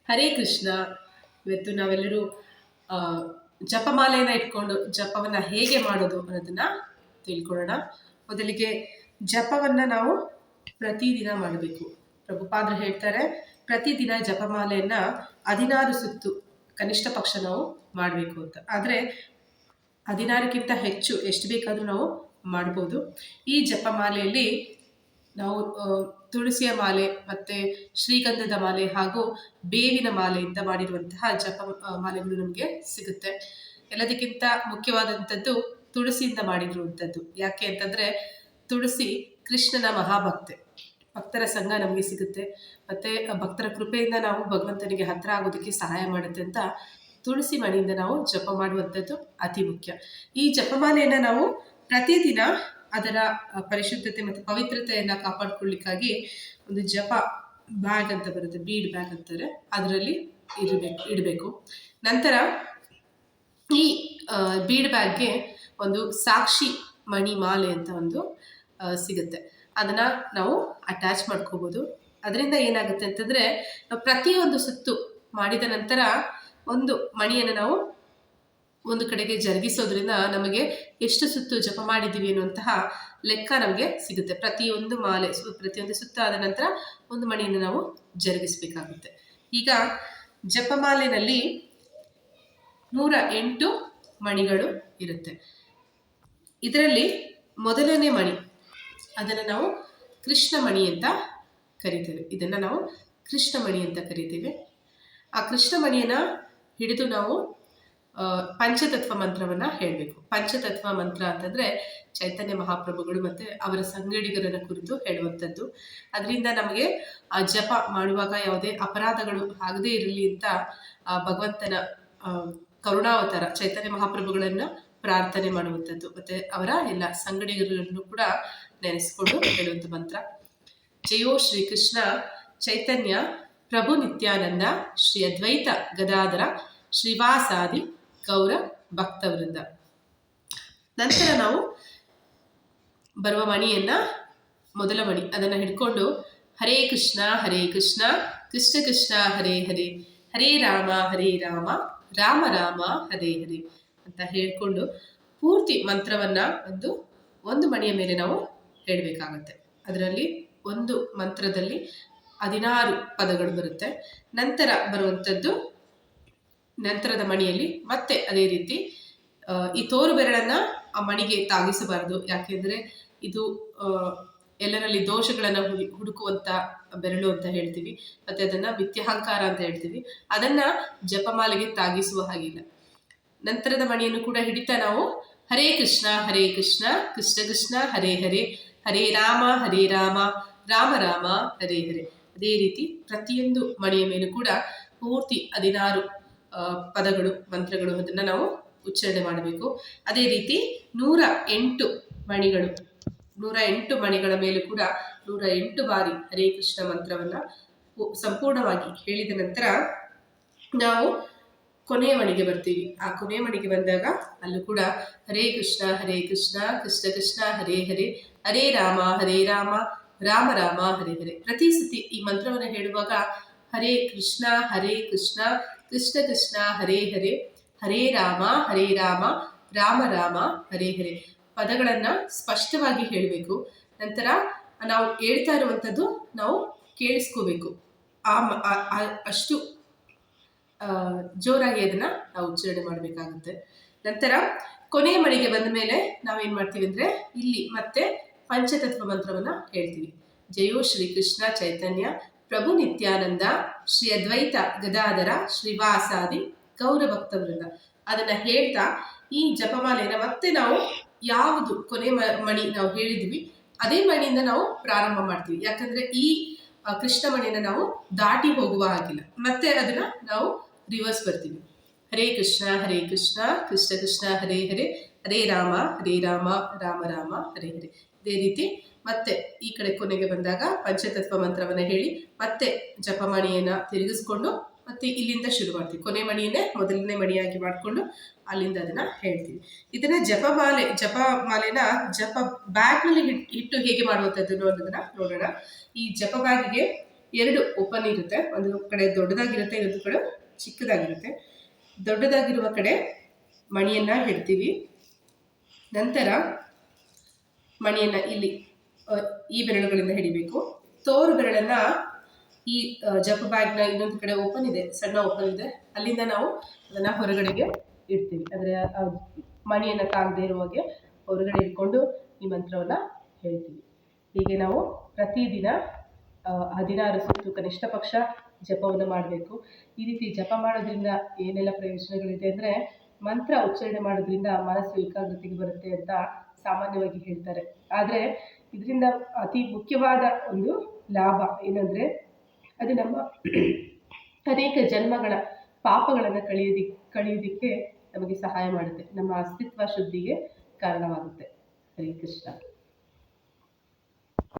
ಹರೇ ಕೃಷ್ಣ. ಇವತ್ತು ನಾವೆಲ್ಲರೂ ಆ, ಜಪಮಾಲೆಯನ್ನು ಇಟ್ಕೊಂಡು ಜಪವನ್ನು ಹೇಗೆ ಮಾಡೋದು ಅನ್ನೋದನ್ನ ತಿಳ್ಕೊಳ್ಳೋಣ. ಮೊದಲಿಗೆ ಜಪವನ್ನು ನಾವು ಪ್ರತಿದಿನ ಮಾಡಬೇಕು. ಪ್ರಭುಪಾದರು ಹೇಳ್ತಾರೆ, ಪ್ರತಿದಿನ ಜಪಮಾಲೆಯನ್ನ 16 ಸುತ್ತು ಕನಿಷ್ಠ ಪಕ್ಷ ನಾವು ಮಾಡಬೇಕು ಅಂತ. ಆದರೆ 16ಕ್ಕಿಂತ ಹೆಚ್ಚು ಎಷ್ಟು ಬೇಕಾದರೂ ನಾವು ಮಾಡ್ಬೋದು. ಈ ಜಪಮಾಲೆಯಲ್ಲಿ ನಾವು ತುಳಸಿಯ ಮಾಲೆ ಮತ್ತು ಶ್ರೀಗಂಧದ ಮಾಲೆ ಹಾಗೂ ಬೇವಿನ ಮಾಲೆಯಿಂದ ಮಾಡಿರುವಂತಹ ಜಪ ಮಾಲೆಗಳು ನಮಗೆ ಸಿಗುತ್ತೆ. ಎಲ್ಲದಕ್ಕಿಂತ ಮುಖ್ಯವಾದಂಥದ್ದು ತುಳಸಿಯಿಂದ ಮಾಡಿರುವಂಥದ್ದು. ಯಾಕೆ ಅಂತಂದರೆ ತುಳಸಿ ಕೃಷ್ಣನ ಮಹಾಭಕ್ತೆ, ಭಕ್ತರ ಸಂಘ ನಮಗೆ ಸಿಗುತ್ತೆ ಮತ್ತು ಭಕ್ತರ ಕೃಪೆಯಿಂದ ನಾವು ಭಗವಂತನಿಗೆ ಹತ್ತಿರ ಆಗೋದಕ್ಕೆ ಸಹಾಯ ಮಾಡುತ್ತೆ ಅಂತ ತುಳಸಿ ಮಣಿಯಿಂದ ನಾವು ಜಪ ಮಾಡುವಂಥದ್ದು ಅತಿ ಮುಖ್ಯ. ಈ ಜಪಮಾಲೆಯನ್ನು ನಾವು ಪ್ರತಿದಿನ ಅದರ ಪರಿಶುದ್ಧತೆ ಮತ್ತು ಪವಿತ್ರತೆಯನ್ನು ಕಾಪಾಡ್ಕೊಳ್ಳಿಕ್ಕಾಗಿ ಒಂದು ಜಪ ಬ್ಯಾಗ್ ಅಂತ ಬರುತ್ತೆ, ಬೀಡ್ ಬ್ಯಾಗ್ ಅಂತಾರೆ, ಅದರಲ್ಲಿ ಇಡಬೇಕು. ನಂತರ ಈ ಬೀಡ್ ಬ್ಯಾಗ್ಗೆ ಒಂದು ಸಾಕ್ಷಿ ಮಣಿ ಮಾಲೆ ಅಂತ ಒಂದು ಸಿಗುತ್ತೆ. ಅದನ್ನು ನಾವು ಅಟ್ಯಾಚ್ ಮಾಡ್ಕೋಬೋದು. ಅದರಿಂದ ಏನಾಗುತ್ತೆ ಅಂತಂದರೆ ನಾವು ಪ್ರತಿಯೊಂದು ಸುತ್ತು ಮಾಡಿದ ನಂತರ ಒಂದು ಮಣಿಯನ್ನು ನಾವು ಒಂದು ಕಡೆಗೆ ಜರುಗಿಸೋದ್ರಿಂದ ನಮಗೆ ಎಷ್ಟು ಸುತ್ತು ಜಪ ಮಾಡಿದ್ದೀವಿ ಅನ್ನುವಂತಹ ಲೆಕ್ಕ ನಮಗೆ ಸಿಗುತ್ತೆ. ಪ್ರತಿಯೊಂದು ಮಾಲೆ ಪ್ರತಿಯೊಂದು ಸುತ್ತ ಆದ ನಂತರ ಒಂದು ಮಣಿಯನ್ನು ನಾವು ಜರುಗಿಸಬೇಕಾಗುತ್ತೆ. ಈಗ ಜಪಮಾಲೆಯಲ್ಲಿ 108 ಮಣಿಗಳು ಇರುತ್ತೆ. ಇದರಲ್ಲಿ ಮೊದಲನೇ ಮಣಿ ಅದನ್ನು ನಾವು ಕೃಷ್ಣ ಮಣಿ ಅಂತ ಕರಿತೇವೆ. ಇದನ್ನು ನಾವು ಕೃಷ್ಣ ಮಣಿ ಅಂತ ಕರಿತೇವೆ. ಆ ಕೃಷ್ಣ ಮಣಿಯನ್ನು ಹಿಡಿದು ನಾವು ಪಂಚತತ್ವ ಮಂತ್ರವನ್ನು ಹೇಳಬೇಕು. ಪಂಚತತ್ವ ಮಂತ್ರ ಅಂತಂದರೆ ಚೈತನ್ಯ ಮಹಾಪ್ರಭುಗಳು ಮತ್ತು ಅವರ ಸಂಗಡಿಗರನ್ನ ಕುರಿತು ಹೇಳುವಂಥದ್ದು. ಅದರಿಂದ ನಮಗೆ ಆ ಜಪ ಮಾಡುವಾಗ ಯಾವುದೇ ಅಪರಾಧಗಳು ಆಗದೇ ಇರಲಿ ಅಂತ ಭಗವಂತನ ಕರುಣಾವತಾರ ಚೈತನ್ಯ ಮಹಾಪ್ರಭುಗಳನ್ನು ಪ್ರಾರ್ಥನೆ ಮಾಡುವಂಥದ್ದು ಮತ್ತು ಅವರ ಎಲ್ಲ ಸಂಗಡಿಗರನ್ನು ಕೂಡ ನೆನೆಸ್ಕೊಂಡು ಹೇಳುವಂಥ ಮಂತ್ರ. ಜಯೋ ಶ್ರೀಕೃಷ್ಣ ಚೈತನ್ಯ ಪ್ರಭು ನಿತ್ಯಾನಂದ ಶ್ರೀ ಅದ್ವೈತ ಗದಾಧರ ಶ್ರೀವಾಸಾದಿ ಗೌರ ಭಕ್ತವೃಂದ. ನಂತರ ನಾವು ಬರುವ ಮಣಿಯನ್ನು ಮೊದಲ ಮಣಿ ಅದನ್ನು ಹಿಡ್ಕೊಂಡು ಹರೇ ಕೃಷ್ಣ ಕೃಷ್ಣ ಕೃಷ್ಣ ಹರೇ ಹರೇ ಹರೇ ರಾಮ ರಾಮ ರಾಮ ಹರೇ ಹರೇ ಅಂತ ಹೇಳ್ಕೊಂಡು ಪೂರ್ತಿ ಮಂತ್ರವನ್ನು ಒಂದು ಮಣಿಯ ಮೇಲೆ ನಾವು ಹೇಳಬೇಕಾಗತ್ತೆ. ಅದರಲ್ಲಿ ಒಂದು ಮಂತ್ರದಲ್ಲಿ 16 ಪದಗಳು ಬರುತ್ತೆ. ನಂತರ ಬರುವಂಥದ್ದು ನಂತರದ ಮಣಿಯಲ್ಲಿ ಮತ್ತೆ ಅದೇ ರೀತಿ ಈ ತೋರು ಬೆರಳನ್ನು ಆ ಮಣಿಗೆ ತಾಗಿಸಬಾರದು. ಯಾಕೆಂದರೆ ಇದು ಎಲ್ಲರಲ್ಲಿ ದೋಷಗಳನ್ನು ಹುಡುಕುವಂಥ ಬೆರಳು ಅಂತ ಹೇಳ್ತೀವಿ ಮತ್ತು ಅದನ್ನು ಮಿಥ್ಯಾಹಂಕಾರ ಅಂತ ಹೇಳ್ತೀವಿ. ಅದನ್ನು ಜಪಮಾಲೆಗೆ ತಾಗಿಸುವ ಹಾಗಿಲ್ಲ. ನಂತರದ ಮಣಿಯನ್ನು ಕೂಡ ಹಿಡಿತಾ ನಾವು ಹರೇ ಕೃಷ್ಣ ಕೃಷ್ಣ ಕೃಷ್ಣ ಹರೇ ಹರೇ ಹರೇ ರಾಮ ರಾಮ ರಾಮ ಹರೇ ಹರೇ. ಅದೇ ರೀತಿ ಪ್ರತಿಯೊಂದು ಮಣಿಯ ಮೇಲೂ ಕೂಡ ಪೂರ್ತಿ 16 ಪದಗಳು ಮಂತ್ರಗಳು ಅದನ್ನು ನಾವು ಉಚ್ಚಾರಣೆ ಮಾಡಬೇಕು. ಅದೇ ರೀತಿ 108 ಮಣಿಗಳ ಮೇಲೂ ಕೂಡ 108 ಬಾರಿ ಹರೇ ಕೃಷ್ಣ ಮಂತ್ರವನ್ನು ಸಂಪೂರ್ಣವಾಗಿ ಹೇಳಿದ ನಂತರ ನಾವು ಕೊನೆಯ ಮಣಿಗೆ ಬರ್ತೀವಿ. ಆ ಕೊನೆಯ ಮಣಿಗೆ ಬಂದಾಗ ಅಲ್ಲೂ ಕೂಡ ಹರೇ ಕೃಷ್ಣ ಕೃಷ್ಣ ಕೃಷ್ಣ ಹರೇ ಹರೇ ಹರೇ ರಾಮ ರಾಮ ರಾಮ ಹರೇ ಹರೇ. ಪ್ರತಿ ಸತಿ ಈ ಮಂತ್ರವನ್ನು ಹೇಳುವಾಗ ಹರೇ ಕೃಷ್ಣ ಕೃಷ್ಣ ಕೃಷ್ಣ ಹರೇ ಹರೇ ಹರೇ ರಾಮ ರಾಮ ರಾಮ ಹರೇ ಹರೇ ಪದಗಳನ್ನು ಸ್ಪಷ್ಟವಾಗಿ ಹೇಳಬೇಕು. ನಂತರ ನಾವು ಹೇಳ್ತಾ ಇರುವಂಥದ್ದು ನಾವು ಕೇಳಿಸ್ಕೋಬೇಕು. ಅಷ್ಟು ಜೋರಾಗಿ ಅದನ್ನು ನಾವು ಉಚ್ಚಾರಣೆ ಮಾಡಬೇಕಾಗುತ್ತೆ. ನಂತರ ಕೊನೆಯ ಮಣಿಗೆ ಬಂದ ಮೇಲೆ ನಾವೇನು ಮಾಡ್ತೀವಿ ಅಂದರೆ ಇಲ್ಲಿ ಮತ್ತೆ ಪಂಚತತ್ವ ಮಂತ್ರವನ್ನು ಹೇಳ್ತೀವಿ. ಜಯೋ ಶ್ರೀಕೃಷ್ಣ ಚೈತನ್ಯ ಪ್ರಭು ನಿತ್ಯಾನಂದ ಶ್ರೀ ಅದ್ವೈತ ಗದಾಧರ ಶ್ರೀವಾಸಾದಿ ಗೌರ ಭಕ್ತವೃಂದ. ಅದನ್ನು ಹೇಳ್ತಾ ಈ ಜಪಮಾಲೆಯನ್ನು ಮತ್ತೆ ನಾವು ಯಾವುದು ಕೊನೆ ಮಣಿ ನಾವು ಹೇಳಿದ್ವಿ ಅದೇ ಮಣಿಯಿಂದ ನಾವು ಪ್ರಾರಂಭ ಮಾಡ್ತೀವಿ. ಯಾಕಂದರೆ ಈ ಕೃಷ್ಣ ಮಣಿಯನ್ನು ನಾವು ದಾಟಿ ಹೋಗುವ ಹಾಗಿಲ್ಲ. ಮತ್ತೆ ಅದನ್ನು ನಾವು ರಿವರ್ಸ್ ಬರ್ತೀವಿ. ಹರೇ ಕೃಷ್ಣ ಕೃಷ್ಣ ಕೃಷ್ಣ ಹರೇ ಹರೇ ಹರೇ ರಾಮ ರಾಮ ರಾಮ ಹರೇ ಹರೇ. ಇದೇ ರೀತಿ ಮತ್ತೆ ಈ ಕಡೆ ಕೊನೆಗೆ ಬಂದಾಗ ಪಂಚತತ್ವ ಮಂತ್ರವನ್ನು ಹೇಳಿ ಮತ್ತೆ ಜಪಮಣಿಯನ್ನು ತಿರುಗಿಸ್ಕೊಂಡು ಮತ್ತೆ ಇಲ್ಲಿಂದ ಶುರು ಮಾಡ್ತೀವಿ. ಕೊನೆ ಮಣಿಯನ್ನೇ ಮೊದಲನೇ ಮಣಿಯಾಗಿ ಮಾಡಿಕೊಂಡು ಅಲ್ಲಿಂದ ಅದನ್ನು ಹೇಳ್ತೀವಿ. ಇದನ್ನು ಜಪಮಾಲೆನ ಜಪ ಬ್ಯಾಗ್ನಲ್ಲಿ ಇಟ್ಟು ಹೇಗೆ ಮಾಡುವಂಥದ್ದು ಅನ್ನೋದನ್ನು ನೋಡೋಣ. ಈ ಜಪ ಬ್ಯಾಗಿಗೆ ಎರಡು ಓಪನ್ ಇರುತ್ತೆ, ಒಂದು ಕಡೆ ದೊಡ್ಡದಾಗಿರುತ್ತೆ, ಇನ್ನೊಂದು ಕಡೆ ಚಿಕ್ಕದಾಗಿರುತ್ತೆ. ದೊಡ್ಡದಾಗಿರುವ ಕಡೆ ಮಣಿಯನ್ನು ಇಡ್ತೀವಿ. ನಂತರ ಮಣಿಯನ್ನು ಇಲ್ಲಿ ಈ ಬೆರಳುಗಳಿಂದ ಹಿಡಿಬೇಕು. ತೋರು ಬೆರಳನ್ನು ಈ ಜಪ್ ಬ್ಯಾಗ್ನ ಇನ್ನೊಂದು ಕಡೆ ಓಪನ್ ಇದೆ, ಸಣ್ಣ ಓಪನ್ ಇದೆ, ಅಲ್ಲಿಂದ ನಾವು ಅದನ್ನು ಹೊರಗಡೆಗೆ ಇಡ್ತೀವಿ. ಅಂದರೆ ಮಣಿಯನ್ನು ತಾಗದೇ ಇರುವ ಹಾಗೆ ಹೊರಗಡೆ ಇಟ್ಕೊಂಡು ಈ ಮಂತ್ರವನ್ನು ಹೇಳ್ತೀವಿ. ಹೀಗೆ ನಾವು ಪ್ರತಿದಿನ 16 ಸುತ್ತು ಕನಿಷ್ಠ ಪಕ್ಷ ಜಪವನ್ನು ಮಾಡಬೇಕು. ಈ ರೀತಿ ಜಪ ಮಾಡೋದ್ರಿಂದ ಏನೆಲ್ಲ ಪ್ರಯೋಜನಗಳಿದೆ ಅಂದರೆ, ಮಂತ್ರ ಉಚ್ಚಾರಣೆ ಮಾಡೋದ್ರಿಂದ ಮನಸ್ಸು ಏಕಾಗ್ರತೆಗೆ ಬರುತ್ತೆ ಅಂತ ಸಾಮಾನ್ಯವಾಗಿ ಹೇಳ್ತಾರೆ. ಆದರೆ ಇದರಿಂದ ಅತಿ ಮುಖ್ಯವಾದ ಒಂದು ಲಾಭ ಏನಂದರೆ, ಅದು ನಮ್ಮ ಅನೇಕ ಜನ್ಮಗಳ ಪಾಪಗಳನ್ನು ಕಳೆಯೋದಕ್ಕೆ ನಮಗೆ ಸಹಾಯ ಮಾಡುತ್ತೆ. ನಮ್ಮ ಅಸ್ತಿತ್ವ ಶುದ್ಧಿಗೆ ಕಾರಣವಾಗುತ್ತೆ. ಹರೇ ಕೃಷ್ಣ.